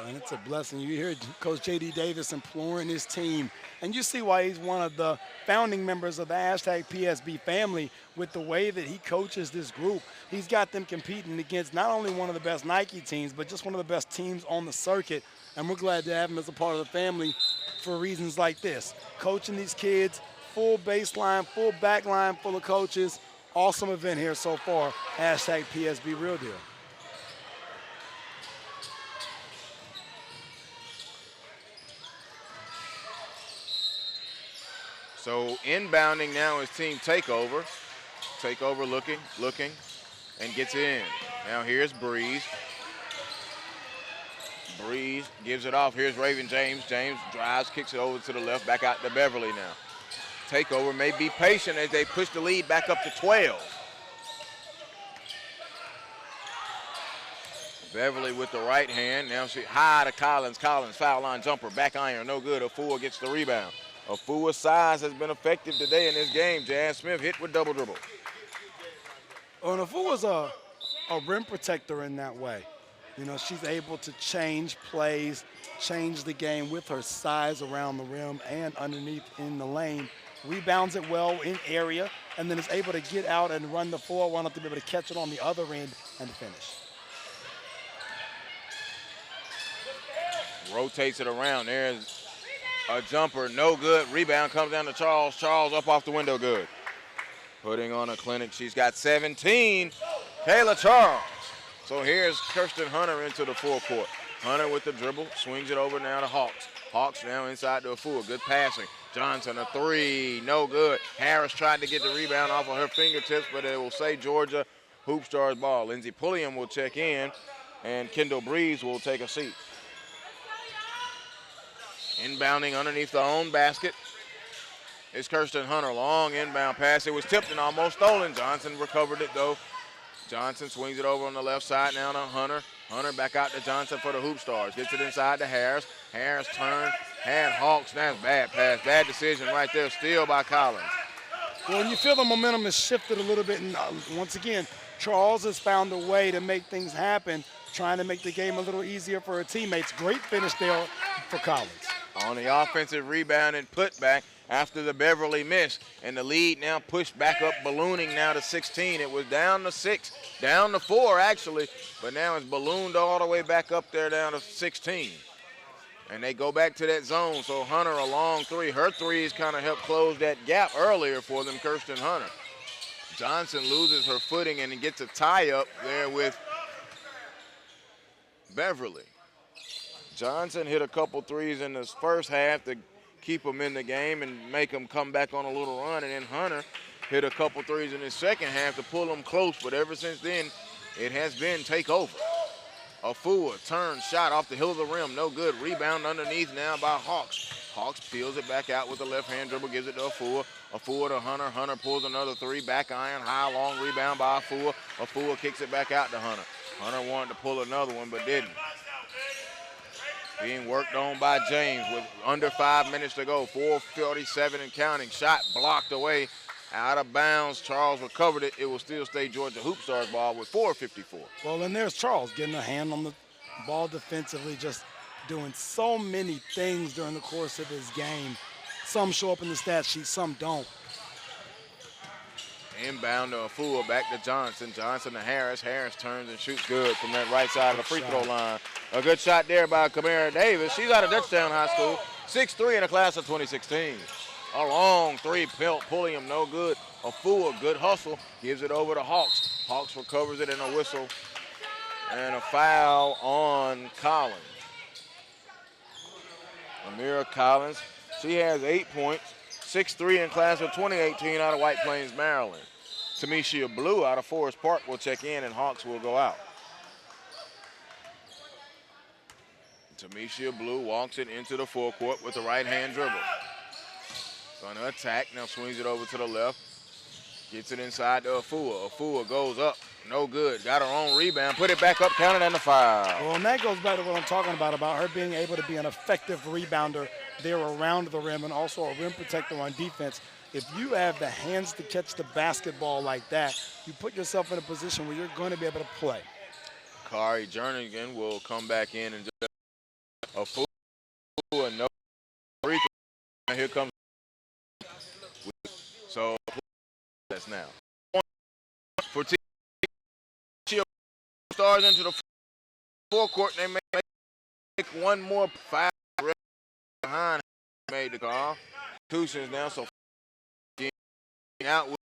And it's a blessing. You hear Coach J.D. Davis imploring his team, and you see why he's one of the founding members of the hashtag PSB family with the way that he coaches this group. He's got them competing against not only one of the best Nike teams, but just one of the best teams on the circuit, and we're glad to have him as a part of the family for reasons like this. Coaching these kids, full baseline, full back line full of coaches. Awesome event here so far. Hashtag PSB Real Deal. So inbounding now is Team Takeover. Takeover looking, and gets in. Now here's Breeze. Breeze gives it off. Here's Raven James. James drives, kicks it over to the left, back out to Beverly now. Takeover may be patient as they push the lead back up to 12. Beverly with the right hand. Now she high to Collins. Collins, foul line jumper. Back iron, no good. Afua gets the rebound. Afua's size has been effective today in this game. Jazz Smith hit with double dribble. Well, Afua's a rim protector in that way. You know, she's able to change plays, change the game with her size around the rim and underneath in the lane. Rebounds it well in area, and then is able to get out and run the floor, run up to be able to catch it on the other end and finish. Rotates it around. There's a jumper, no good. Rebound comes down to Charles. Charles up off the window, good. Putting on a clinic. She's got 17. Kayla Charles. So here's Kirsten Hunter into the forecourt. Hunter with the dribble, swings it over now to Hawks. Hawks now inside to Afua. Good passing. Johnson, a three, no good. Harris tried to get the rebound off of her fingertips, but it will say Georgia Hoopstars ball. Lindsey Pulliam will check in, and Kendall Breeze will take a seat. Inbounding underneath the own basket is Kirsten Hunter. Long inbound pass. It was tipped and almost stolen. Johnson recovered it, though. Johnson swings it over on the left side now to Hunter. Hunter back out to Johnson for the Hoopstars. Gets it inside to Harris. Harris turns. Had Hawks. That's bad pass. Bad decision right there. Steal by Collins. Well, and you feel the momentum has shifted a little bit. And once again, Charles has found a way to make things happen, trying to make the game a little easier for her teammates. Great finish there for Collins. On the offensive rebound and putback after the Beverly miss. And the lead now pushed back up, ballooning now to 16. It was down to 6, down to 4 actually, but now it's ballooned all the way back up there down to 16. And they go back to that zone, so Hunter a long three. Her threes kind of helped close that gap earlier for them, Kirsten Hunter. Johnson loses her footing and gets a tie up there with Beverly. Johnson hit a couple threes in this first half to keep them in the game and make them come back on a little run. And then Hunter hit a couple threes in the second half to pull them close. But ever since then, it has been takeover. Afua turns, shot off the hill of the rim. No good. Rebound underneath now by Hawks. Hawks peels it back out with the left-hand dribble, gives it to Afua. Afua to Hunter. Hunter pulls another three. Back iron, high, long rebound by Afua. Afua kicks it back out to Hunter. Hunter wanted to pull another one, but didn't. Being worked on by James with under 5 minutes to go. 4:47 and counting. Shot blocked away. Out of bounds. Charles recovered it. It will still stay Georgia Hoopstars ball with 4:54. Well, and there's Charles getting a hand on the ball defensively, just doing so many things during the course of his game. Some show up in the stat sheet, some don't. Inbound to Afua, back to Johnson. Johnson to Harris. Harris turns and shoots good from that right side of the free throw line. A good shot there by Kamara Davis. She's out of Dutchtown High School. 6'3" in the class of 2016. A long three, Pulliam, no good. Afua, good hustle, gives it over to Hawks. Hawks recovers it in a whistle. And a foul on Collins. Amira Collins, she has 8 points. 6'3" in class of 2018 out of White Plains, Maryland. Tamishia Blue out of Forest Park will check in and Hawks will go out. Tamishia Blue walks it into the forecourt with the right-hand dribble. Gonna attack, now swings it over to the left. Gets it inside to Afua. Afua goes up, no good. Got her own rebound, put it back up, counted and a foul. Well, and that goes back to what I'm talking about her being able to be an effective rebounder there around the rim and also a rim protector on defense. If you have the hands to catch the basketball like that, you put yourself in a position where you're going to be able to play. Kari Jernigan will come back in and just Afua, no free throw. Here comes. So that's now. For Stars into the forecourt, they make one more foul behind. Made the call. Tucson's now, so out with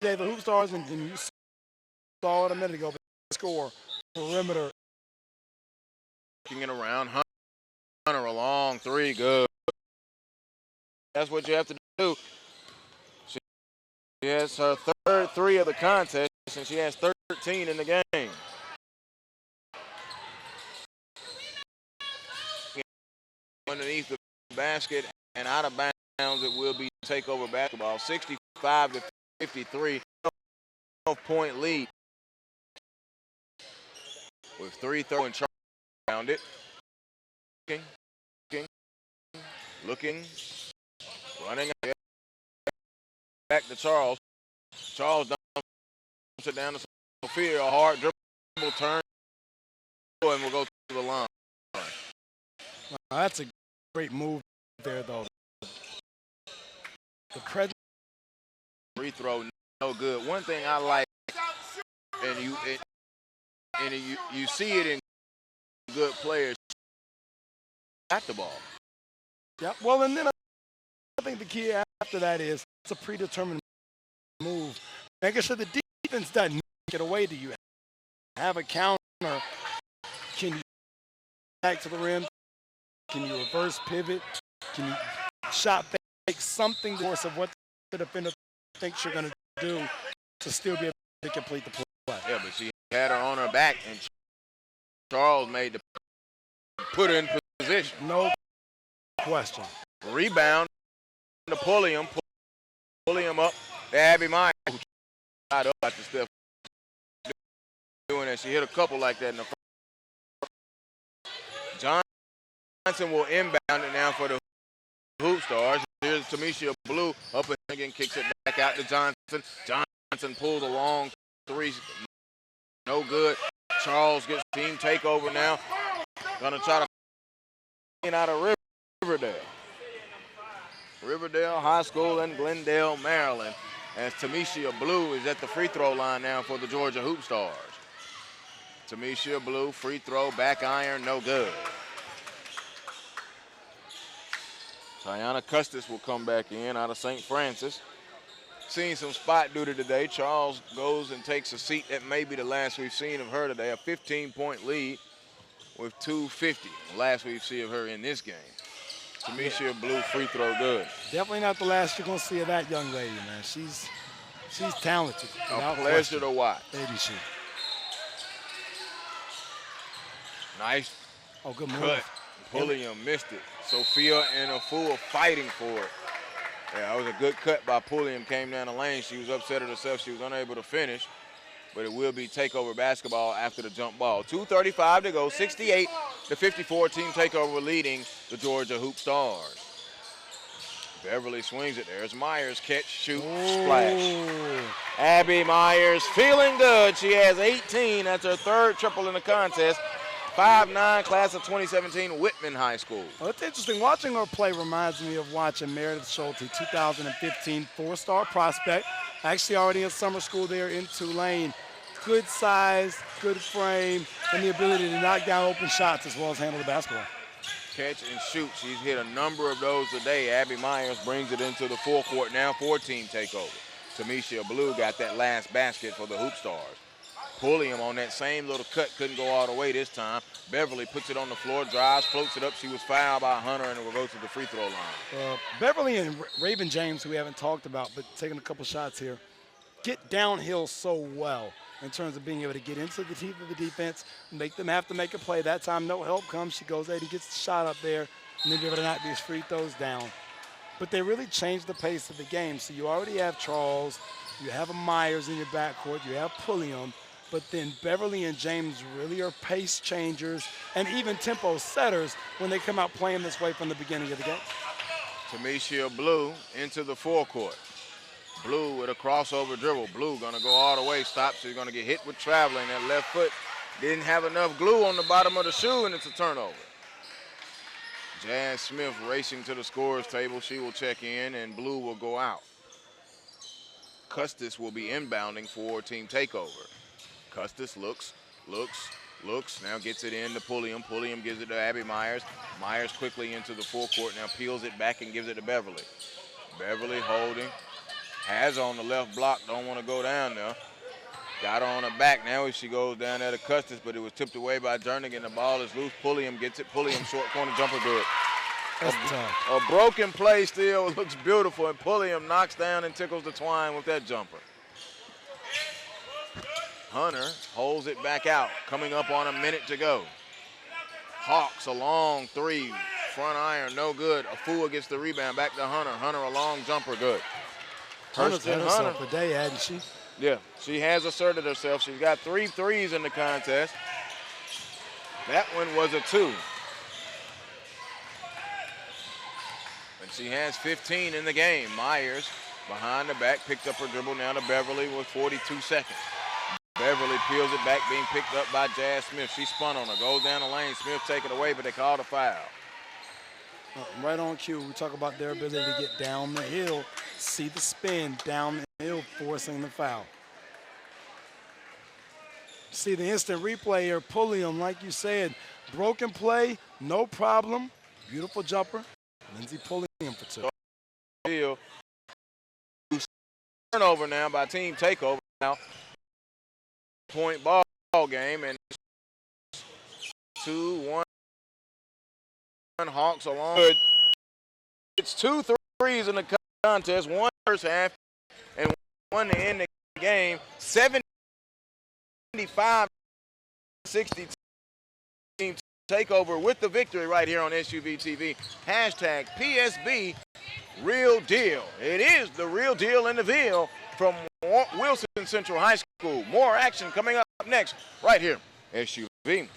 the Hoopstars, and you saw it a minute ago. Score perimeter. Kicking it around. Hunter a long three, good. That's what you have to do. She has her third three of the contest, and she has 13 in the game. Underneath the basket and out of bounds, it will be takeover basketball. 65-53, 12-point lead. with 3 throwing around it. Looking, running back to Charles. Charles dumps it down the field, a hard dribble turn, and we'll go to the line. Well, that's a great move there, though. The present free throw, no good. One thing I like, and you see it in good players, at the ball. Yeah, well, and then I think the key after that is it's a predetermined move. Making sure the defense doesn't get away to you. Have a counter. Can you back to the rim? Can you reverse pivot? Can you shot fake something the course of what the defender thinks you're going to do to still be able to complete the play? Yeah, but she had her on her back, and Charles made the put her in position. No question. Rebound to Pulliam up to Abby Myers. Got up at the step doing that. She hit a couple like that in the first. Johnson will inbound it now for the Hoopstars. Here's Tamisha Blue up and again, kicks it back out to Johnson. Johnson pulls a long 3, no good. Charles gets team takeover now. Gonna try to get out of Riverdale High School in Glendale, Maryland, as Tamisha Blue is at the free throw line now for the Georgia Hoopstars. Tamisha Blue, free throw, back iron, no good. Tiana Custis will come back in out of St. Francis. Seen some spot duty today. Charles goes and takes a seat. That may be the last we've seen of her today. A 15-point lead with 2:50. Last we've seen of her in this game. Tamisha Blue, free throw, good. Definitely not the last you're going to see of that young lady, man. She's talented. A pleasure to watch. Lady she. Nice good move. cut. Pulliam missed it. Sophia and Afua fighting for it. Yeah, that was a good cut by Pulliam. Came down the lane. She was upset at herself. She was unable to finish. But it will be takeover basketball after the jump ball. 2:35 to go. 68-54. Team takeover leading the Georgia Hoopstars. Beverly swings it. There's Myers. Catch, shoot, splash. Abby Myers feeling good. She has 18. That's her 3rd triple in the contest. 5'9", class of 2017, Whitman High School. Well, it's interesting. Watching her play reminds me of watching Meredith Schulte, 2015 4-star prospect. Actually already in summer school there in Tulane. Good size, good frame, and the ability to knock down open shots as well as handle the basketball. Catch and shoot. She's hit a number of those today. Abby Myers brings it into the forecourt now for team takeover. Tamisha Blue got that last basket for the Hoopstars. Pulliam on that same little cut, couldn't go all the way this time. Beverly puts it on the floor, drives, floats it up. She was fouled by Hunter, and it will go to the free throw line. Beverly and Raven James, who we haven't talked about, but taking a couple shots here, get downhill so well in terms of being able to get into the teeth of the defense, make them have to make a play. That time, no help comes. She goes ahead and gets the shot up there, and then be able to knock these free throws down. But they really changed the pace of the game. So you already have Charles, you have a Myers in your backcourt, you have Pulliam, but then Beverly and James really are pace changers and even tempo setters when they come out playing this way from the beginning of the game. Tamisha Blue into the forecourt. Blue with a crossover dribble. Blue gonna go all the way, stops. She's gonna get hit with traveling. That left foot didn't have enough glue on the bottom of the shoe, and it's a turnover. Jazz Smith racing to the scorer's table. She will check in, and Blue will go out. Custis will be inbounding for team takeover. Custis looks, now gets it in to Pulliam. Pulliam gives it to Abby Myers. Myers quickly into the forecourt, now peels it back and gives it to Beverly. Beverly holding, has on the left block, don't want to go down there. Got her on her back, now she goes down there to Custis, but it was tipped away by Jernigan. The ball is loose, Pulliam gets it. Pulliam short corner jumper good. That's tough. A broken play still looks beautiful, and Pulliam knocks down and tickles the twine with that jumper. Hunter holds it back out, coming up on a minute to go. Hawks a long 3, front iron, no good. Afua gets the rebound, back to Hunter. Hunter a long jumper, good. Hunter's had herself a day, hadn't she? Yeah, she has asserted herself. She's got 3 threes in the contest. That one was a 2. And she has 15 in the game. Myers behind the back, picked up her dribble now to Beverly with 42 seconds. Beverly peels it back, being picked up by Jazz Smith. She spun on her, goes down the lane. Smith take it away, but they called a foul. Right on cue. We talk about their ability to get down the hill, see the spin down the hill, forcing the foul. See the instant replay here, Pulliam, like you said, broken play, no problem. Beautiful jumper. Lindsay Pulliam for 2. Turnover now by Team Takeover. Now, point ball game, and 2-1 Hawks along. It's 2 threes in the contest, one first half and one to end the game. 75-60 Team Takeover with the victory right here on SUV TV. Hashtag PSB Real Deal. It is the real deal in the Ville from Wilson Central High School. More action coming up next right here, SUV.